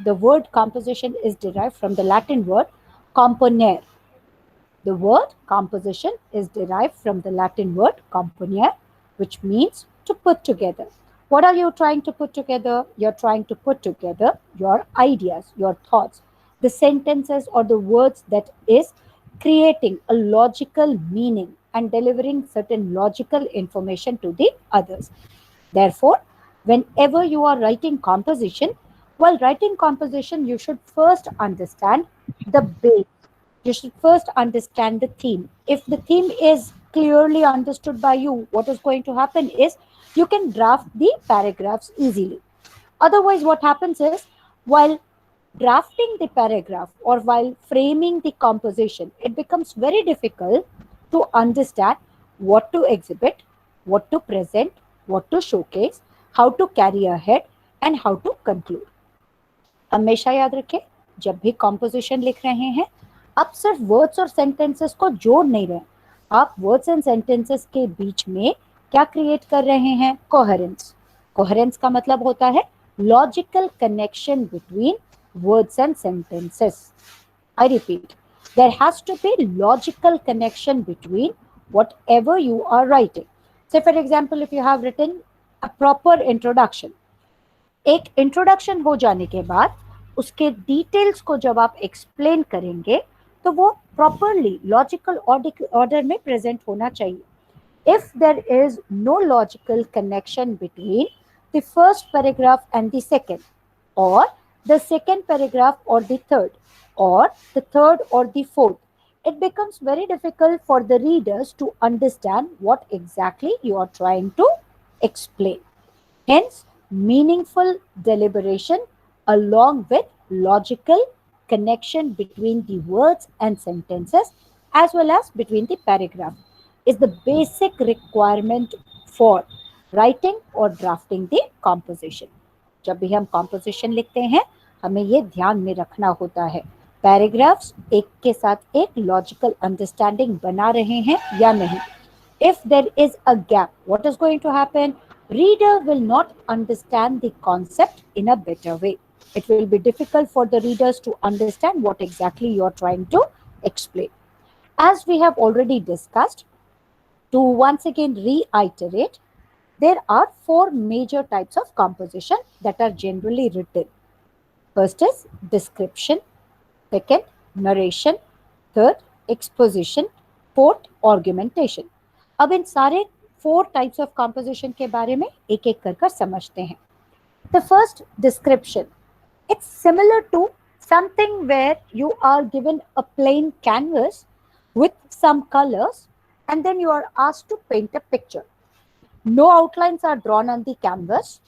the word composition is derived from the Latin word componere. The word composition is derived from the Latin word componere, which means to put together. What are you trying to put together? You're trying to put together your ideas, your thoughts, the sentences or the words that is creating a logical meaning and delivering certain logical information to the others. Therefore, whenever you are writing composition, while writing composition, you should first understand the base. You should first understand the theme. If the theme is clearly understood by you, what is going to happen is you can draft the paragraphs easily. Otherwise, what happens is while drafting the paragraph or while framing the composition, it becomes very difficult to understand what to exhibit, what to present, what to showcase, how to carry ahead, and how to conclude. हमेशा याद रखें, जब भी composition लिख रहे हैं, आप सिर्फ वर्ड्स और सेंटेंसेस को जोड़ नहीं रहे, आप वर्ड्स एंड सेंटेंसेस के बीच में क्या क्रिएट कर रहे हैं? कोहेरेंस. कोहेरेंस का मतलब होता है logical connection between words and sentences. I repeat, there has to be logical connection between whatever you are writing. Say for example, if you have written a proper introduction, एक introduction हो जाने के बाद उसके डिटेल्स को जब आप explain करेंगे तो वो प्रॉपरली लॉजिकल ऑर्डर में प्रेजेंट होना चाहिए. If there is no logical connection between the first paragraph and the second, or the second paragraph or the third, or the third or the fourth, it becomes very difficult for the readers to understand what exactly you are trying to explain. Hence, meaningful deliberation along with logical connection between the words and sentences as well as between the paragraph is the basic requirement for writing or drafting the composition. जब भी हम composition लिखते हैं, हमें ये ध्यान में रखना होता है, पैराग्राफ्स एक के साथ एक लॉजिकल अंडरस्टैंडिंग बना रहे हैं या नहीं. If there is a gap, what is going to happen? Reader will not understand the concept in a better way. It will be difficult for the readers to understand what exactly you are trying to explain. As we have already discussed, to once again reiterate, there are four major types of composition that are generally written. First is description, second narration, third exposition, fourth augmentation. अब इन सारे four types of composition के बारे में एक एक कर समझते हैं. The first, description. It's similar to something where you are given a plain canvas with some colors and then you are asked to paint a picture. No outlines are drawn on the canvas.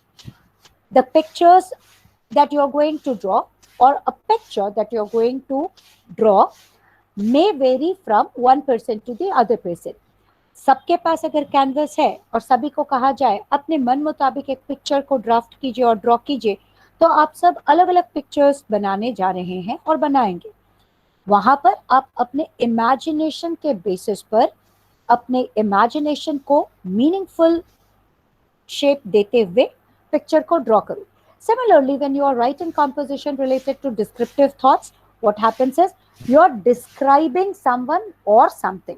The pictures that you are going to draw or a picture that you are going to draw may vary from one person to the other person. सबके पास अगर canvas है और सभी को कहा जाए अपने मन मुताबिक एक पिक्चर को ड्राफ्ट कीजिए और ड्रॉ कीजिए, तो आप सब अलग अलग पिक्चर्स बनाने जा रहे हैं और बनाएंगे. वहां पर आप अपने इमेजिनेशन के बेसिस पर अपने इमेजिनेशन को मीनिंगफुल शेप देते हुए पिक्चर को ड्रॉ करो. Similarly, when you are writing composition related to descriptive thoughts, what happens is you are describing someone or something.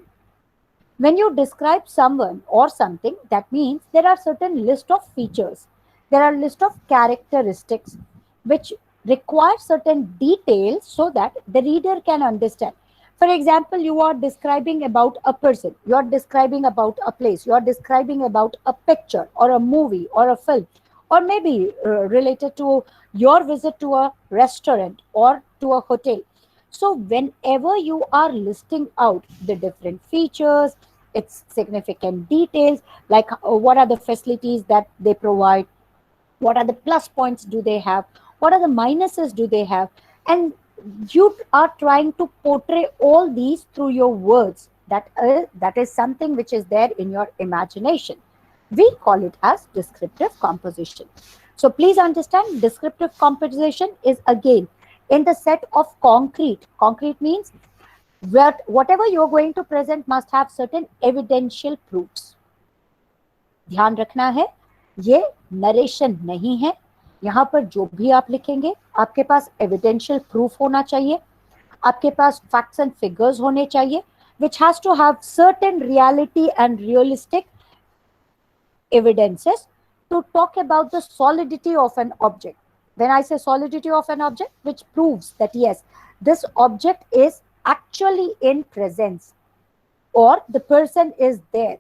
When you describe someone or something, that means there are certain list of features, there are list of characteristics which require certain details so that the reader can understand. For example, you are describing about a person, you are describing about a place, you are describing about a picture or a movie or a film, or maybe related to your visit to a restaurant or to a hotel. So whenever you are listing out the different features, its significant details, like what are the facilities that they provide, what are the plus points do they have, what are the minuses do they have, and you are trying to portray all these through your words. That is something which is there in your imagination. We call it as descriptive composition. So please understand, descriptive composition is again in the set of concrete. Concrete means whatever you're going to present must have certain evidential proofs. ध्यान रखना है, ये narration नहीं है, यहाँ पर जो भी आप लिखेंगे आपके पास एविडेंशियल प्रूफ होना चाहिए, आपके पास फैक्ट्स एंड फिगर्स होने चाहिए, which has to have certain reality and realistic evidences to talk about the solidity of an object. When I say solidity of an object, which proves that yes, this object is actually in presence, or the person is there,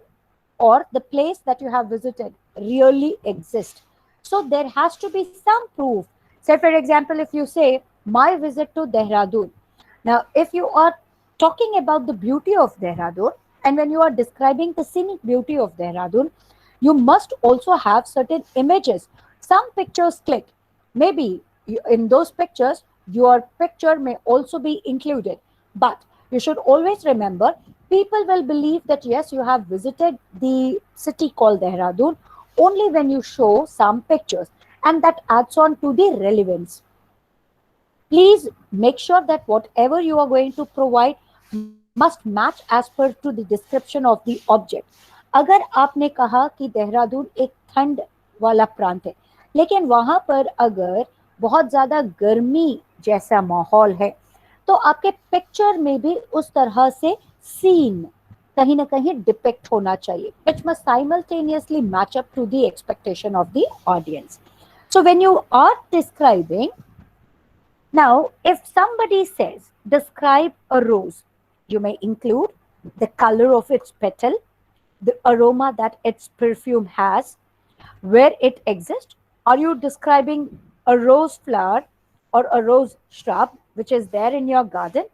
or the place that you have visited really exists. So there has to be some proof. Say, for example, if you say, my visit to Dehradun. Now, if you are talking about the beauty of Dehradun, and when you are describing the scenic beauty of Dehradun, you must also have certain images. Some pictures click. Maybe in those pictures, your picture may also be included. But you should always remember, people will believe that yes, you have visited the city called Dehradun only when you show some pictures, and that adds on to the relevance. Please make sure that whatever you are going to provide must match as per to the description of the object. अगर आपने कहा कि देहरादून एक ठंड वाला प्रांत है, लेकिन वहां पर अगर बहुत ज्यादा गर्मी जैसा माहौल है, तो आपके पिक्चर में भी उस तरह से सीन कहीं ना कहीं डिपिक्ट होना चाहिए, which must simultaneously match up to the expectation of the audience. So when you are describing, now, if somebody says, describe a rose, you may include the color of its petal, the aroma that its perfume has, where it exists. Are you describing a rose flower or a rose shrub which is there in your garden?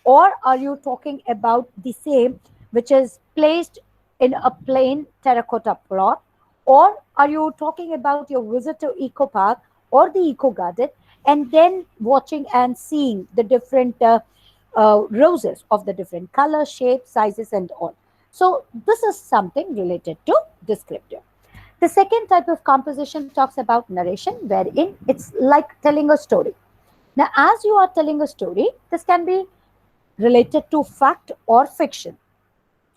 Or are you talking about the same which is placed in a plain terracotta plot? Or are you talking about your visit to Eco Park or the Eco Garden and then watching and seeing the different roses of the different colors, shapes, sizes, and all? So, this is something related to descriptive. The second type of composition talks about narration, wherein it's like telling a story. Now, as you are telling a story, this can be related to fact or fiction.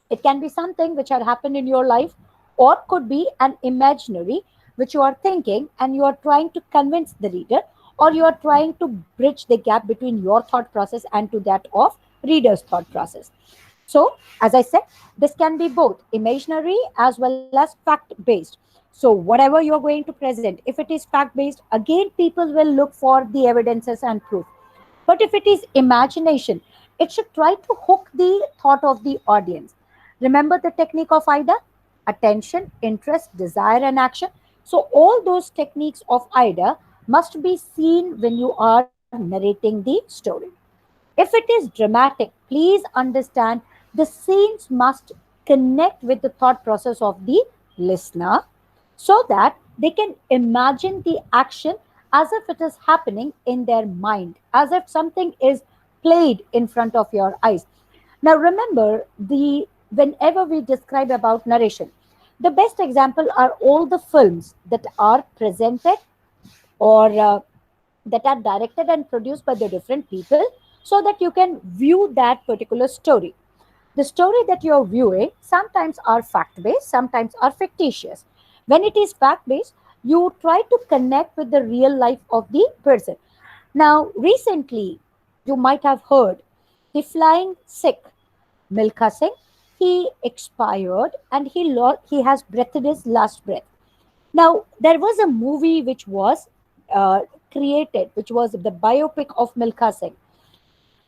It can be something which had happened in your life, or could be an imaginary which you are thinking and you are trying to convince the reader, or you are trying to bridge the gap between your thought process and to that of reader's thought process. So, as I said, this can be both imaginary as well as fact based. So, whatever you are going to present, if it is fact based, again, people will look for the evidences and proof. But if it is imagination, it should try to hook the thought of the audience. Remember the technique of AIDA: attention, interest, desire, and action. So, all those techniques of AIDA must be seen when you are narrating the story. If it is dramatic, please understand the scenes must connect with the thought process of the listener so that they can imagine the action as if it is happening in their mind, as if something is played in front of your eyes. Now remember, the whenever we describe about narration, the best example are all the films that are presented or that are directed and produced by the different people, so that you can view that particular story. The story that you're viewing sometimes are fact based, sometimes are fictitious. When it is fact based, you try to connect with the real life of the person. Now, recently, you might have heard the flying Sikh, Milkha Singh. He expired and he has breathed his last breath. Now, there was a movie which was created, which was the biopic of Milkha Singh.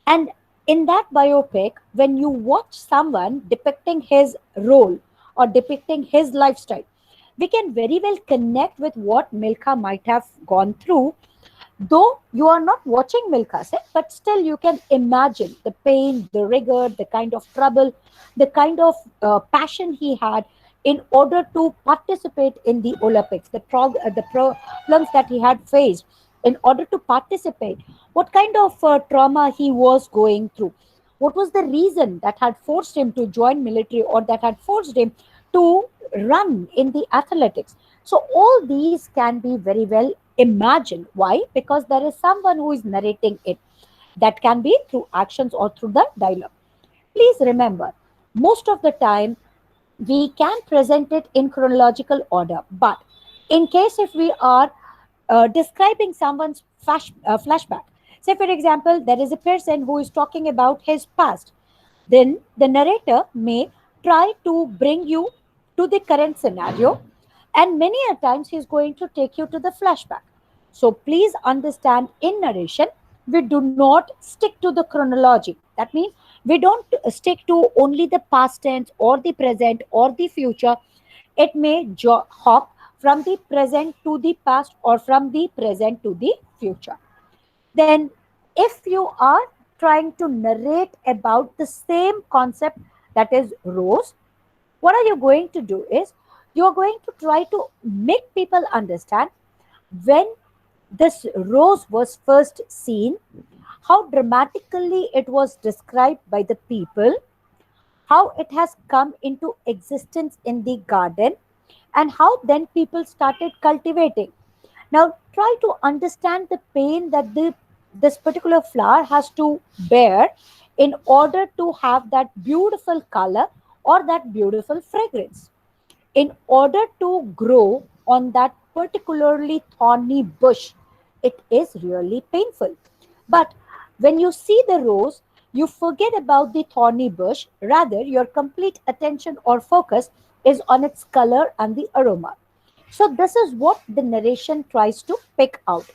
And in that biopic, when you watch someone depicting his role or depicting his lifestyle, we can very well connect with what Milkha might have gone through. Though you are not watching Milkha Singh, but still you can imagine the pain, the rigor, the kind of trouble, the kind of passion he had in order to participate in the Olympics, the problems that he had faced in order to participate, what kind of trauma he was going through, what was the reason that had forced him to join military or that had forced him to run in the athletics. So all these can be very well imagined. Why? Because there is someone who is narrating it. That can be through actions or through the dialogue. Please remember, most of the time we can present it in chronological order, but in case if we are describing someone's flashback. Say, for example, there is a person who is talking about his past. Then the narrator may try to bring you to the current scenario, and many a times he's going to take you to the flashback. So please understand, in narration, we do not stick to the chronology. That means we don't stick to only the past tense or the present or the future. It may hop from the present to the past or from the present to the future. Then, if you are trying to narrate about the same concept, that is rose, what are you going to do is you are going to try to make people understand when this rose was first seen, how dramatically it was described by the people, how it has come into existence in the garden, and how then people started cultivating. Now, try to understand the pain that this particular flower has to bear in order to have that beautiful color or that beautiful fragrance. In order to grow on that particularly thorny bush, it is really painful. But when you see the rose, you forget about the thorny bush. Rather, your complete attention or focus is on its color and the aroma. So, this is what the narration tries to pick out.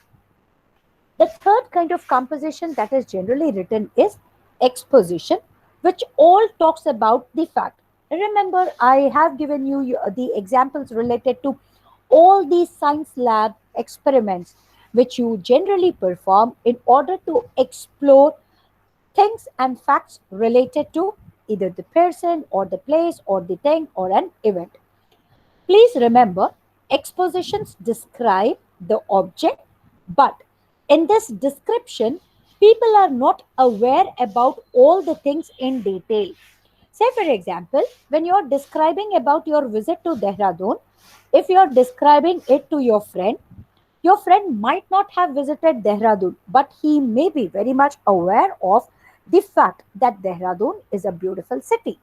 The third kind of composition that is generally written is exposition, which all talks about the fact. Remember, I have given you the examples related to all these science lab experiments which you generally perform in order to explore things and facts related to either the person or the place or the thing or an event. Please remember, expositions describe the object, but in this description, people are not aware about all the things in detail. Say, for example, when you're describing about your visit to Dehradun, if you're describing it to your friend might not have visited Dehradun, but he may be very much aware of the fact that Dehradun is a beautiful city.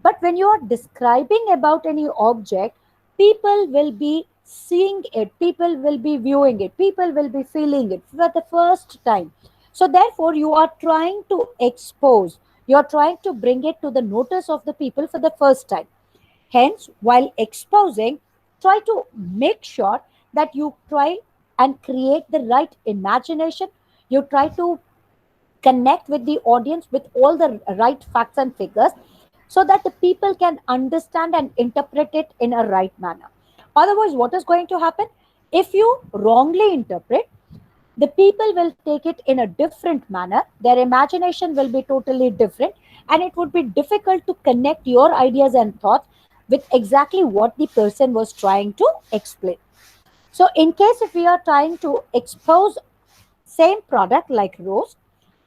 But when you are describing about any object, people will be seeing it, people will be viewing it, people will be feeling it for the first time. So, therefore, you are trying to expose, you are trying to bring it to the notice of the people for the first time. Hence, while exposing, try to make sure that you try and create the right imagination. You try to connect with the audience with all the right facts and figures so that the people can understand and interpret it in a right manner. Otherwise, what is going to happen? If you wrongly interpret, the people will take it in a different manner. Their imagination will be totally different, and it would be difficult to connect your ideas and thoughts with exactly what the person was trying to explain. So, in case if we are trying to expose same product like rose,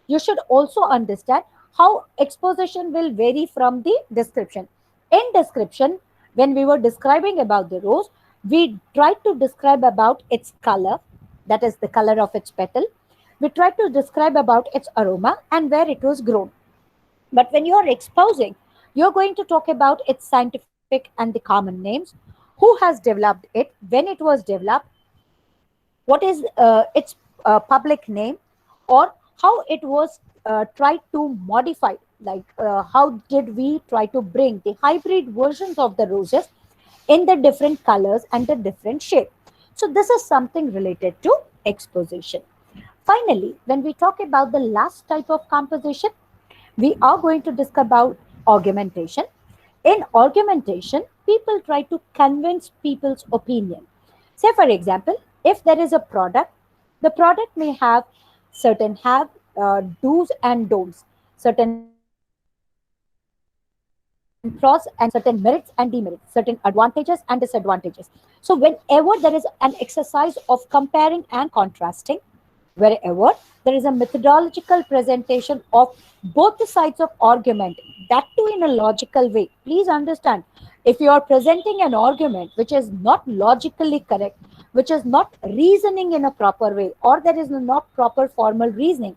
you should also understand how exposition will vary from the description. In description, when we were describing about the rose, we tried to describe about its color, that is the color of its petal. We tried to describe about its aroma and where it was grown. But when you are exposing, you're going to talk about its scientific and the common names, who has developed it, when it was developed, what is its public name, or how it was tried to modify, like how did we try to bring the hybrid versions of the roses in the different colors and the different shape. So this is something related to exposition. Finally, when we talk about the last type of composition, we are going to discuss about augmentation. In augmentation, people try to convince people's opinion. Say, for example, if there is a product, the product may have certain do's and don'ts, certain pros and certain merits and demerits, certain advantages and disadvantages. So, whenever there is an exercise of comparing and contrasting, wherever there is a methodological presentation of both the sides of argument, that too in a logical way. Please understand, if you are presenting an argument which is not logically correct, which is not reasoning in a proper way, or there is not proper formal reasoning,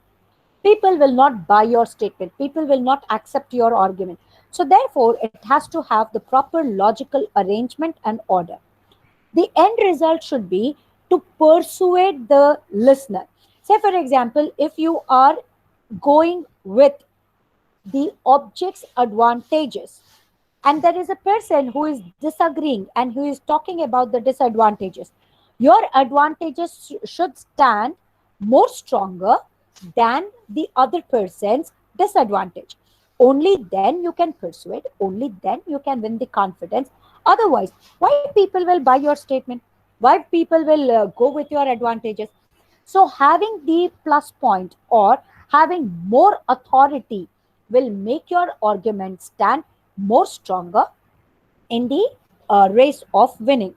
people will not buy your statement, people will not accept your argument. So therefore, it has to have the proper logical arrangement and order. The end result should be to persuade the listener. Say, for example, if you are going with the object's advantages, and there is a person who is disagreeing and who is talking about the disadvantages, your advantages should stand more stronger than the other person's disadvantage. Only then you can persuade, only then you can win the confidence. Otherwise, why people will buy your statement, why people will go with your advantages? So having the plus point or having more authority will make your argument stand more stronger in the race of winning.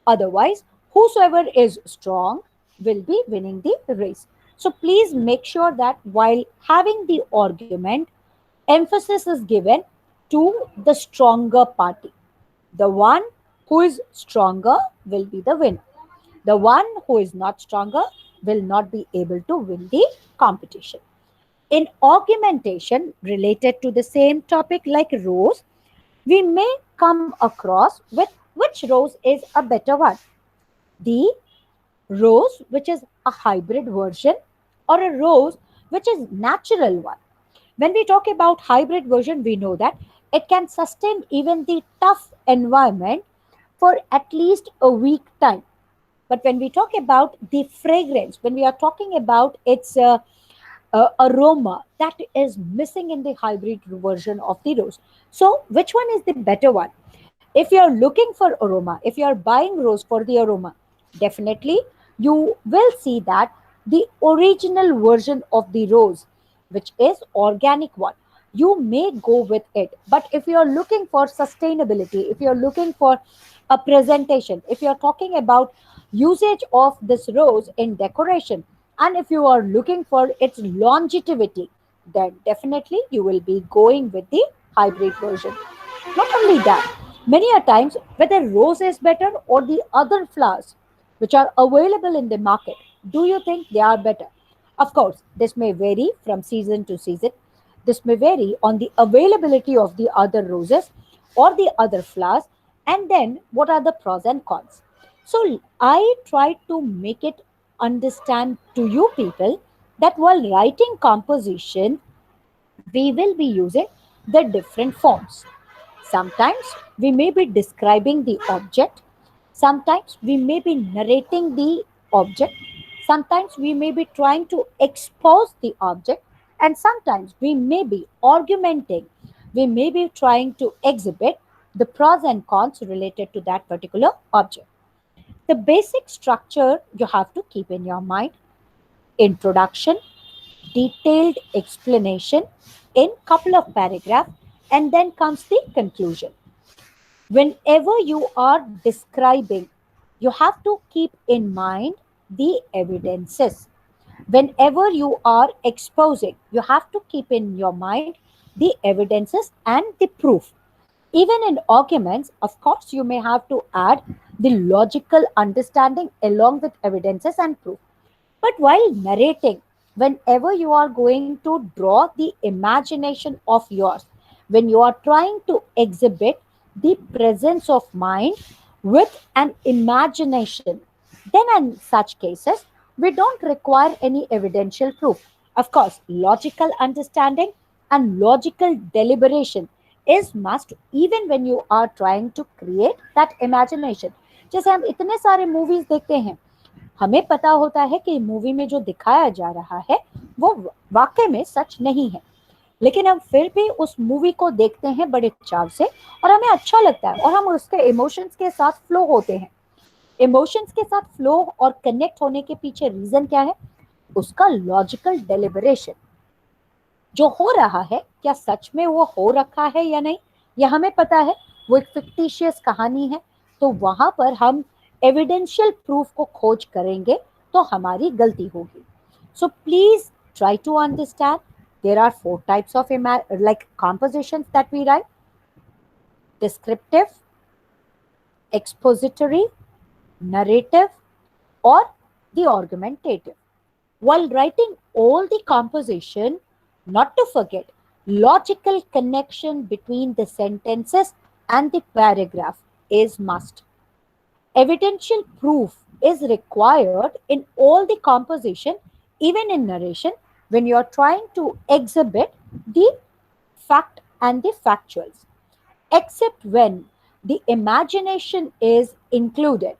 Otherwise, whosoever is strong will be winning the race. So please make sure that while having the argument, emphasis is given to the stronger party. The one who is stronger will be the winner. The one who is not stronger will not be able to win the competition. In augmentation related to the same topic like rows, we may come across with which rose is a better one. The rose which is a hybrid version or a rose which is natural one. When we talk about hybrid version, we know that it can sustain even the tough environment for at least a week time. But when we talk about the fragrance, when we are talking about its aroma, that is missing in the hybrid version of the rose. So which one is the better one? If you are looking for aroma, if you are buying rose for the aroma, definitely you will see that the original version of the rose, which is organic one, you may go with it. But if you are looking for sustainability, if you are looking for a presentation, if you are talking about usage of this rose in decoration, and if you are looking for its longevity, then definitely you will be going with the hybrid version. Not only that, many a times whether rose is better or the other flowers which are available in the market, do you think they are better? Of course, this may vary from season to season. This may vary on the availability of the other roses or the other flowers, and then what are the pros and cons. So I try to make it understand to you people that while writing composition, we will be using the different forms. Sometimes we may be describing the object, sometimes we may be narrating the object, sometimes we may be trying to expose the object, and sometimes we may be argumenting, we may be trying to exhibit the pros and cons related to that particular object. The basic structure you have to keep in your mind: introduction, detailed explanation in couple of paragraphs, and then comes the conclusion. Whenever you are describing, you have to keep in mind the evidences. Whenever you are exposing, you have to keep in your mind the evidences and the proof. Even in arguments, of course, you may have to add the logical understanding along with evidences and proof. But while narrating, whenever you are going to draw the imagination of yours, when you are trying to exhibit the presence of mind with an imagination, then in such cases, we don't require any evidential proof. Of course, logical understanding and logical deliberation is must even when you are trying to create that imagination. जैसे हम इतने सारे movies देखते हैं, हमें पता होता है कि मूवी में जो दिखाया जा रहा है वो वाकई में सच नहीं है, लेकिन हम फिर भी उस मूवी को देखते हैं बड़े चाव से और हमें अच्छा लगता है और हम उसके इमोशंस के साथ फ्लो होते हैं। इमोशंस के साथ फ्लो और कनेक्ट होने के पीछे रीजन क्या है? उसका लॉजिकल डेलिबरेशन। जो हो रहा है क्या सच में वो हो रखा है या नहीं, यह हमें पता है, वो एक फिक्टिशियस कहानी है, तो वहां पर हम एविडेंशियल प्रूफ को खोज करेंगे तो हमारी गलती होगी। So please try to understand there are four types of like compositions that we write: descriptive, expository, narrative, or the argumentative. While writing all the composition, not to forget logical connection between the sentences and the paragraph is must. Evidential proof is required in all the composition, even in narration, when you are trying to exhibit the fact and the factuals, except when the imagination is included,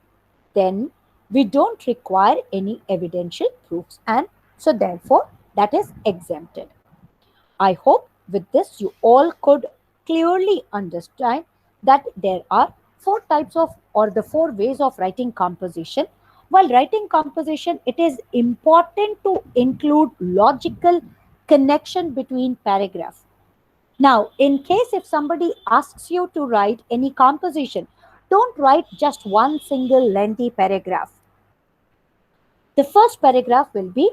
then we don't require any evidential proofs, and so therefore that is exempted. I hope with this you all could clearly understand that there are four types of, or the four ways of writing composition. While writing composition, it is important to include logical connection between paragraphs. Now, in case if somebody asks you to write any composition, don't write just one single lengthy paragraph. The first paragraph will be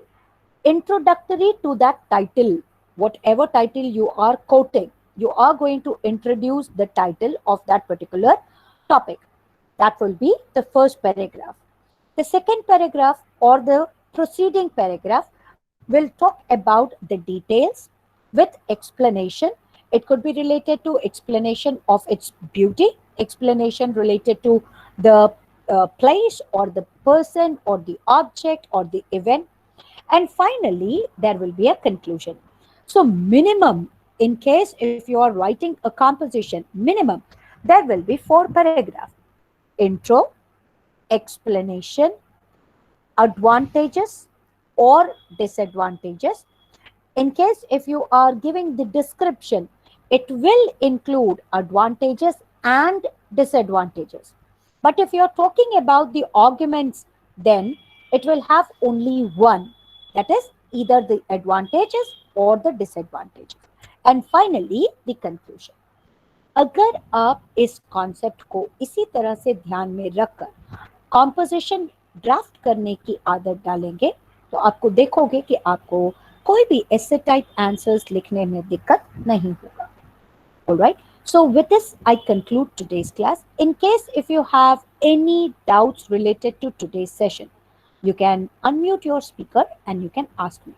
introductory to that title, whatever title you are quoting. You are going to introduce the title of that particular topic. That will be the first paragraph. The second paragraph or the preceding paragraph will talk about the details with explanation. It could be related to explanation of its beauty, explanation related to the place or the person or the object or the event, and finally there will be a conclusion. So minimum, in case if you are writing a composition, minimum there will be four paragraphs: intro, explanation, advantages or disadvantages. In case if you are giving the description, it will include advantages and disadvantages. But if you are talking about the arguments, then it will have only one, that is either the advantages or the disadvantages. And finally the conclusion. अगर आप इस concept को इसी तरह से ध्यान में रखकर कॉम्पोजिशन ड्राफ्ट करने की आदत डालेंगे, तो आपको देखोगे कि आपको कोई भी ऐसे टाइप आंसर्स लिखने में दिक्कत नहीं होगा. Alright, so with this I conclude today's class. In case if you have any doubts related to today's session, you can unmute your speaker and you can ask me.